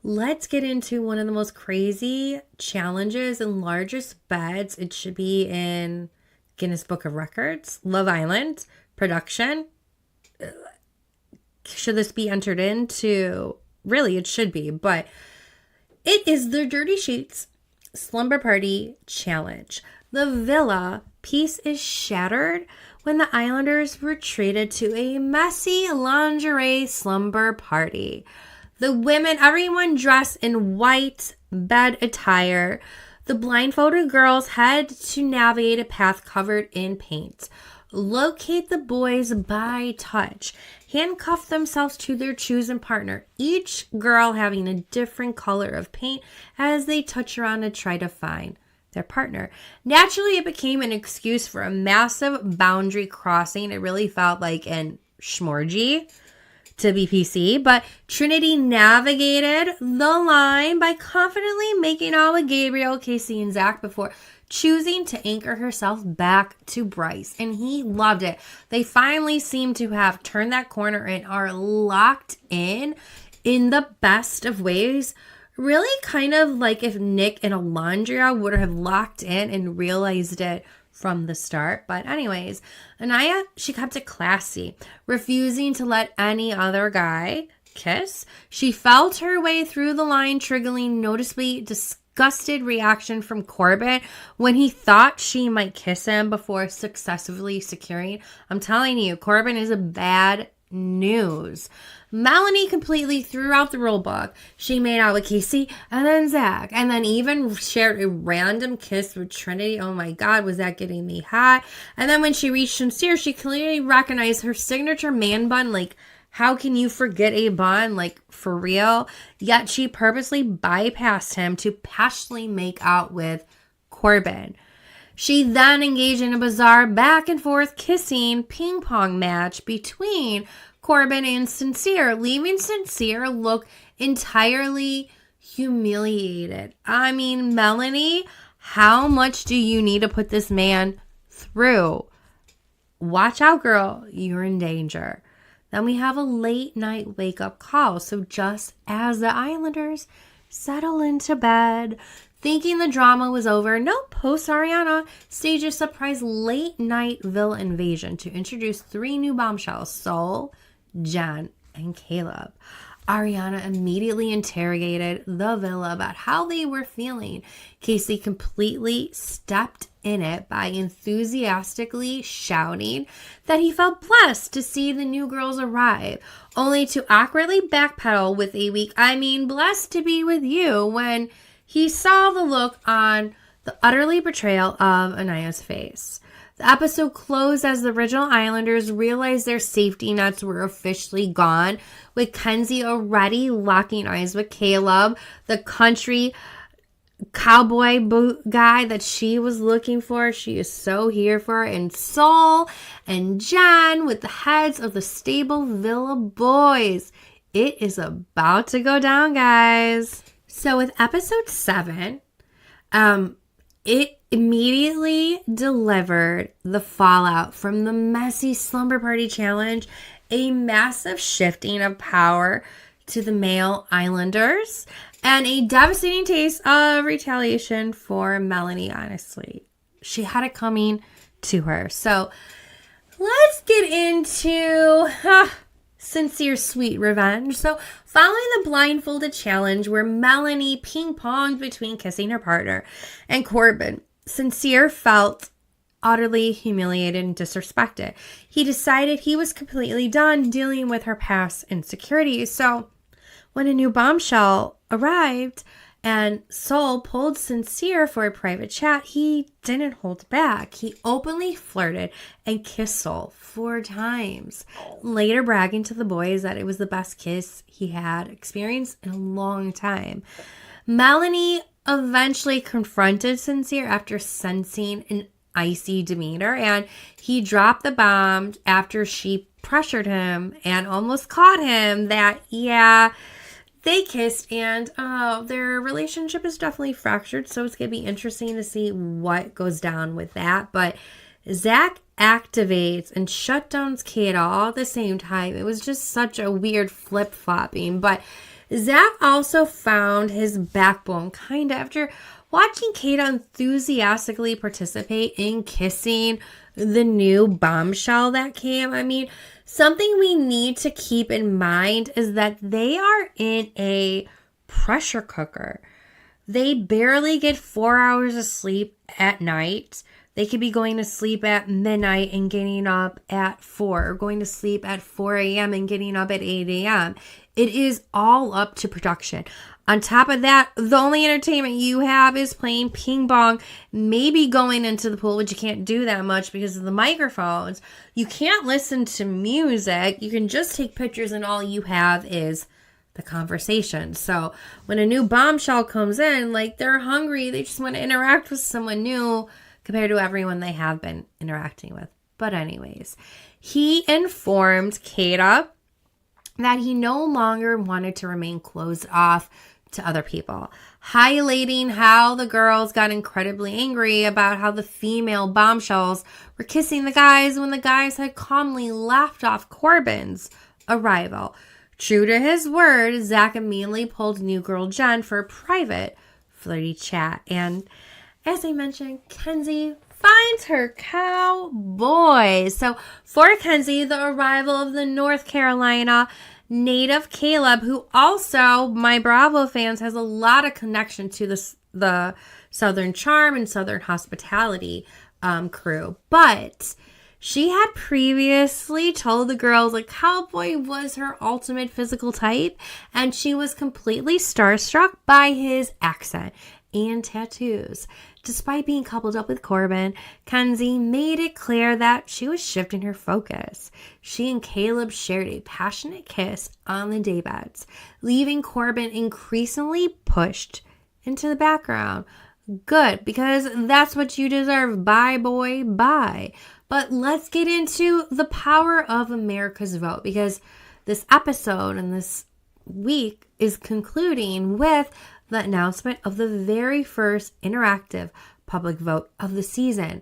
let's get into one of the most crazy challenges and largest bets. It should be in Guinness Book of Records. Love Island production. Should this be entered into? Really, it should be. But it is the Dirty Sheets Slumber Party Challenge. The villa peace is shattered when the Islanders were treated to a messy lingerie slumber party. The women, everyone dressed in white bed attire. The blindfolded girls had to navigate a path covered in paint, locate the boys by touch, handcuff themselves to their chosen partner, each girl having a different color of paint as they touch around to try to find their partner. Naturally, it became an excuse for a massive boundary crossing. It really felt like an schmorgy, to be PC, but Trinity navigated the line by confidently making out with Gabriel, Casey, and Zach before choosing to anchor herself back to Bryce, and he loved it. They finally seem to have turned that corner and are locked in the best of ways. Really kind of like if Nick and Alondra would have locked in and realized it from the start. But anyways, Anaya, she kept it classy, refusing to let any other guy kiss. She felt her way through the line, triggering noticeably disgusted reaction from Corbin when he thought she might kiss him before successfully securing. I'm telling you, Corbin is a bad news. Melanie completely threw out the rule book. She made out with Casey and then Zach, and then even shared a random kiss with Trinity. Oh my God, was that getting me hot? And then when she reached Sincere, she clearly recognized her signature man bun. Like, how can you forget a bun? Like, for real? Yet she purposely bypassed him to passionately make out with Corbin. She then engaged in a bizarre back and forth kissing ping pong match between Corbin and Sincere, leaving Sincere look entirely humiliated. I mean, Melanie, how much do you need to put this man through? Watch out, girl. You're in danger. Then we have a late night wake up call. So just as the Islanders settle into bed, thinking the drama was over, nope, host Ariana staged a surprise late night villa invasion to introduce 3 new bombshells, Sol, Jen, and Caleb. Ariana immediately interrogated the villa about how they were feeling. Casey completely stepped in it by enthusiastically shouting that he felt blessed to see the new girls arrive, only to awkwardly backpedal with a weak, I mean, blessed to be with you, when he saw the look on the utterly betrayal of Anaya's face. The episode closed as the original Islanders realized their safety nets were officially gone, with Kenzie already locking eyes with Caleb. The country cowboy boot guy that she was looking for, she is so here for. And Sol and Jen with the heads of the stable Villa boys. It is about to go down, guys. So with episode 7, it immediately delivered the fallout from the messy slumber party challenge, a massive shifting of power to the male islanders, and a devastating taste of retaliation for Melanie, honestly. She had it coming to her. So let's get into sincere sweet revenge. So following the blindfolded challenge where Melanie ping-ponged between kissing her partner and Corbin, Sincere felt utterly humiliated and disrespected. He decided he was completely done dealing with her past insecurities. So when a new bombshell arrived and Sol pulled Sincere for a private chat, he didn't hold back. He openly flirted and kissed Sol 4 times, later bragging to the boys that it was the best kiss he had experienced in a long time. Melanie eventually confronted Sincere after sensing an icy demeanor, and he dropped the bomb after she pressured him and almost caught him that, yeah, they kissed and their relationship is definitely fractured, so it's going to be interesting to see what goes down with that. But Zach activates and shutdowns Kate all at the same time. It was just such a weird flip-flopping, but Zach also found his backbone kind of after watching Kate enthusiastically participate in kissing the new bombshell that came. I mean, something we need to keep in mind is that they are in a pressure cooker. They barely get 4 hours of sleep at night. They could be going to sleep at midnight and getting up at 4, or going to sleep at 4 a.m. and getting up at 8 a.m. It is all up to production. On top of that, the only entertainment you have is playing ping pong, maybe going into the pool, which you can't do that much because of the microphones. You can't listen to music. You can just take pictures, and all you have is the conversation. So when a new bombshell comes in, like, they're hungry. They just want to interact with someone new compared to everyone they have been interacting with. But anyways, he informed Kata that he no longer wanted to remain closed off to other people, highlighting how the girls got incredibly angry about how the female bombshells were kissing the guys when the guys had calmly laughed off Corbin's arrival. True to his word, Zach immediately pulled new girl Jen for a private flirty chat. And as I mentioned, Kenzie finds her cowboy. So for Kenzie, the arrival of the North Carolina native Caleb, who also, my Bravo fans, has a lot of connection to the Southern Charm and Southern Hospitality crew. But she had previously told the girls a cowboy was her ultimate physical type, and she was completely starstruck by his accent and tattoos. Despite being coupled up with Corbin, Kenzie made it clear that she was shifting her focus. She and Caleb shared a passionate kiss on the daybeds, leaving Corbin increasingly pushed into the background. Good, because that's what you deserve. Bye, boy, bye. But let's get into the power of America's vote, because this episode and this week is concluding with the announcement of the very first interactive public vote of the season.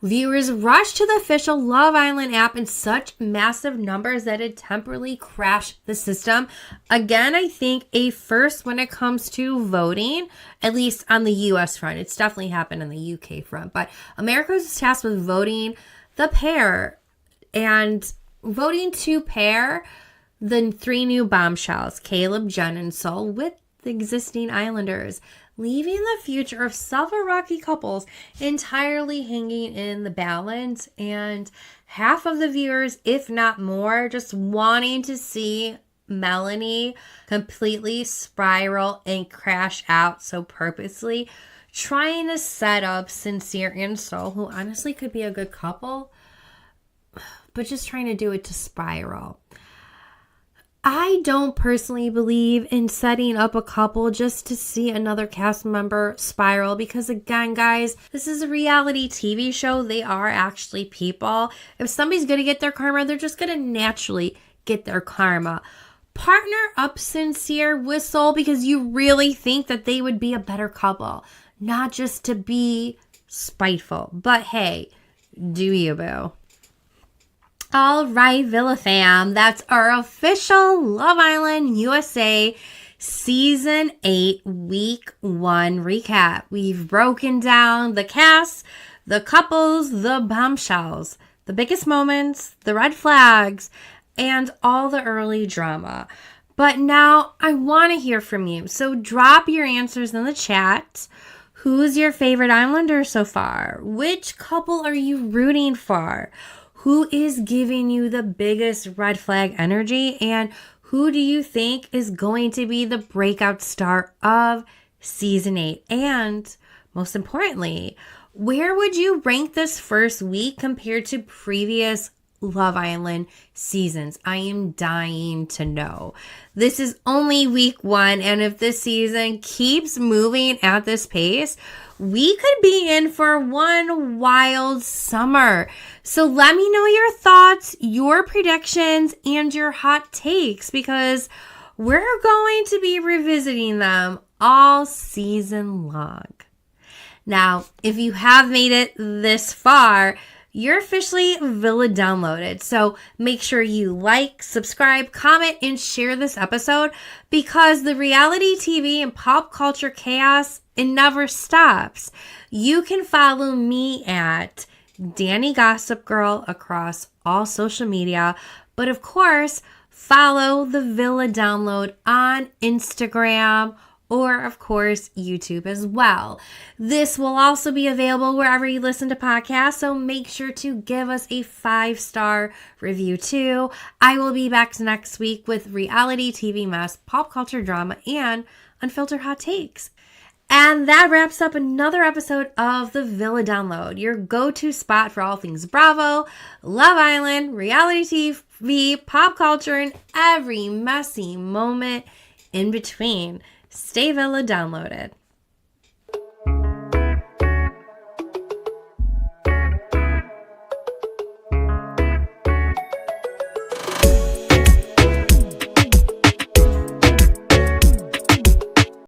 Viewers rushed to the official Love Island app in such massive numbers that it temporarily crashed the system. Again, I think a first when it comes to voting, at least on the US front. It's definitely happened on the UK front, but America was tasked with voting the pair and voting to pair the 3 new bombshells, Caleb, Jen, and Sol, with the existing Islanders, leaving the future of several rocky couples entirely hanging in the balance, and half of the viewers, if not more, just wanting to see Melanie completely spiral and crash out so purposely, trying to set up Sincere and Sol, who honestly could be a good couple, but just trying to do it to spiral. I don't personally believe in setting up a couple just to see another cast member spiral because, again, guys, this is a reality TV show. They are actually people. If somebody's going to get their karma, they're just going to naturally get their karma. Partner up Sincere with Soul because you really think that they would be a better couple, not just to be spiteful. But hey, do you, boo? All right, Villa fam, that's our official Love Island USA Season 8 Week 1 recap. We've broken down the cast, the couples, the bombshells, the biggest moments, the red flags, and all the early drama. But now I want to hear from you. So drop your answers in the chat. Who's your favorite Islander so far? Which couple are you rooting for? Who is giving you the biggest red flag energy? And who do you think is going to be the breakout star of Season 8? And most importantly, where would you rank this first week compared to previous Love Island seasons? I am dying to know. This is only week 1, and if this season keeps moving at this pace, we could be in for one wild summer. So let me know your thoughts, your predictions, and your hot takes because we're going to be revisiting them all season long. Now, if you have made it this far, you're officially Villa downloaded. So make sure you like, subscribe, comment, and share this episode because the reality TV and pop culture chaos, it never stops. You can follow me at Danny Gossip Girl across all social media. But of course, follow the Villa Download on Instagram or, of course, YouTube as well. This will also be available wherever you listen to podcasts, so make sure to give us a 5-star review too. I will be back next week with reality TV mess, pop culture drama, and unfiltered hot takes. And that wraps up another episode of the Villa Download, your go-to spot for all things Bravo, Love Island, reality TV, pop culture, and every messy moment in between. Stay Villa downloaded.